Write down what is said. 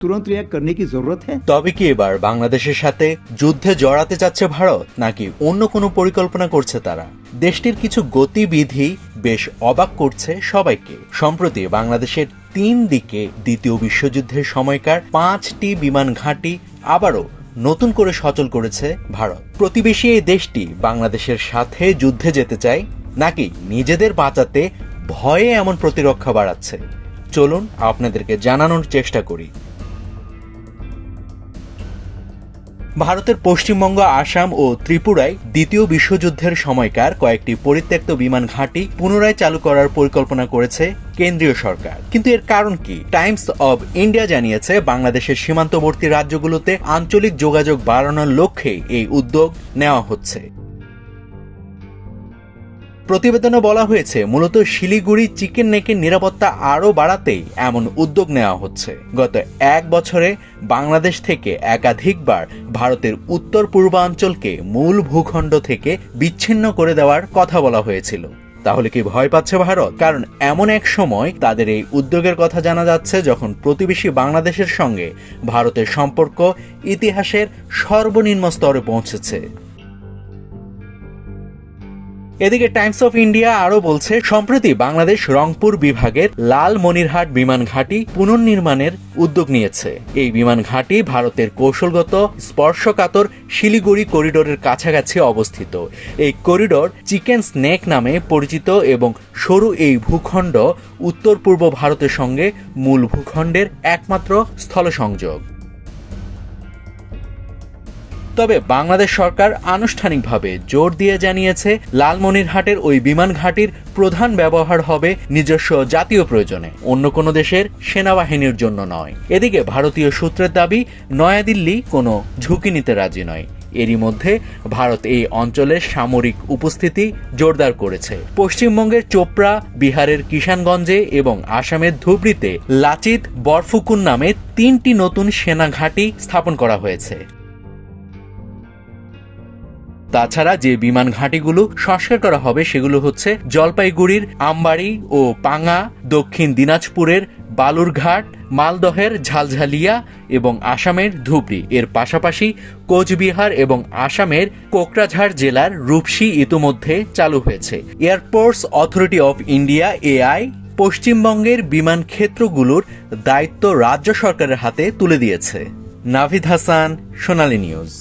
तुरंत रिएक्ट करने की जरूरत है। তবে কি এবার বাংলাদেশের সাথে যুদ্ধে জড়াতে চাচ্ছে ভারত, নাকি অন্য কোনো পরিকল্পনা করছে তারা? দেশটির কিছু গতিবিধি বেশ অবাক করছে সবাইকে। সম্প্রতি বাংলাদেশের 3 দিকে দ্বিতীয় বিশ্বযুদ্ধের সময়কার 5টি বিমান ঘাঁটি আবারও নতুন করে সচল করেছে ভারত। প্রতিবেশী এই দেশটি বাংলাদেশের সাথে যুদ্ধে যেতে চায়, নাকি নিজেদের বাঁচাতে ভয়ে এমন প্রতিরক্ষা বাড়াচ্ছে? চলুন আপনাদেরকে জানানোর চেষ্টা করি। ভারতের পশ্চিমবঙ্গ, আসাম ও ত্রিপুরায় দ্বিতীয় বিশ্বযুদ্ধের সময়কার কয়েকটি পরিত্যক্ত বিমান ঘাঁটি পুনরায় চালু করার পরিকল্পনা করেছে কেন্দ্রীয় সরকার। কিন্তু এর কারণ কি? টাইমস অব ইন্ডিয়া জানিয়েছে, বাংলাদেশের সীমান্তবর্তী রাজ্যগুলোতে আঞ্চলিক যোগাযোগ বাড়ানোর লক্ষ্যে এই উদ্যোগ নেওয়া হচ্ছে। প্রতিবেদনে বলা হয়েছে, মূলত শিলিগুড়ি চিকেন নেকের নিরাপত্তা আরও বাড়াতেই এমন উদ্যোগ নেওয়া হচ্ছে। গত 1 বছরে বাংলাদেশ থেকে একাধিকবার ভারতের উত্তর পূর্বাঞ্চলকে মূল ভূখণ্ড থেকে বিচ্ছিন্ন করে দেওয়ার কথা বলা হয়েছিল। তাহলে কি ভয় পাচ্ছে ভারত? কারণ এমন এক সময় তাদের এই উদ্যোগের কথা জানা যাচ্ছে যখন প্রতিবেশী বাংলাদেশের সঙ্গে ভারতের সম্পর্ক ইতিহাসের সর্বনিম্ন স্তরে পৌঁছেছে। এদিকে টাইমস অফ ইন্ডিয়া আরও বলছে, সম্প্রতি বাংলাদেশ রংপুর বিভাগের লালমনিরহাট বিমান ঘাঁটি পুনর্নির্মাণের উদ্যোগ নিয়েছে। এই বিমান ঘাঁটি ভারতের কৌশলগত স্পর্শকাতর শিলিগুড়ি করিডোরের কাছাকাছি অবস্থিত। এই করিডোর চিকেন স্নেক নামে পরিচিত এবং সরু এই ভূখণ্ড উত্তর পূর্ব ভারতের সঙ্গে মূল ভূখণ্ডের একমাত্র স্থল সংযোগ। তবে বাংলাদেশ সরকার আনুষ্ঠানিকভাবে জোর দিয়ে জানিয়েছে, লালমনিরহাটের ওই বিমান ঘাঁটির প্রধান ব্যবহার হবে নিজস্ব জাতীয় প্রয়োজনে, অন্য কোনো দেশের সেনাবাহিনীর জন্য নয়। এদিকে ভারতীয় সূত্রের দাবি, নয়াদিল্লি কোনো ঝুঁকি নিতে রাজি নয়। এরই মধ্যে ভারত এই অঞ্চলের সামরিক উপস্থিতি জোরদার করেছে। পশ্চিমবঙ্গের চোপড়া, বিহারের কিষানগঞ্জে এবং আসামের ধুবড়ীতে লাচিত বরফুকুন নামে 3টি নতুন সেনা ঘাঁটি স্থাপন করা হয়েছে। তাছাড়া যে বিমান ঘাঁটিগুলো সংস্কার করা হবে সেগুলো হচ্ছে জলপাইগুড়ির আমবাড়ি ও পাঙ্গা, দক্ষিণ দিনাজপুরের বালুরঘাট, মালদহের ঝালঝালিয়া এবং আসামের ধুবড়ী। এর পাশাপাশি কোচবিহার এবং আসামের কোকরাঝাড় জেলার রূপসী ইতিমধ্যে চালু হয়েছে। Airports authority of India AI পশ্চিমবঙ্গের বিমান ক্ষেত্রগুলোর দায়িত্ব রাজ্য সরকারের হাতে তুলে দিয়েছে। নাভিদ হাসান, সোনালী নিউজ।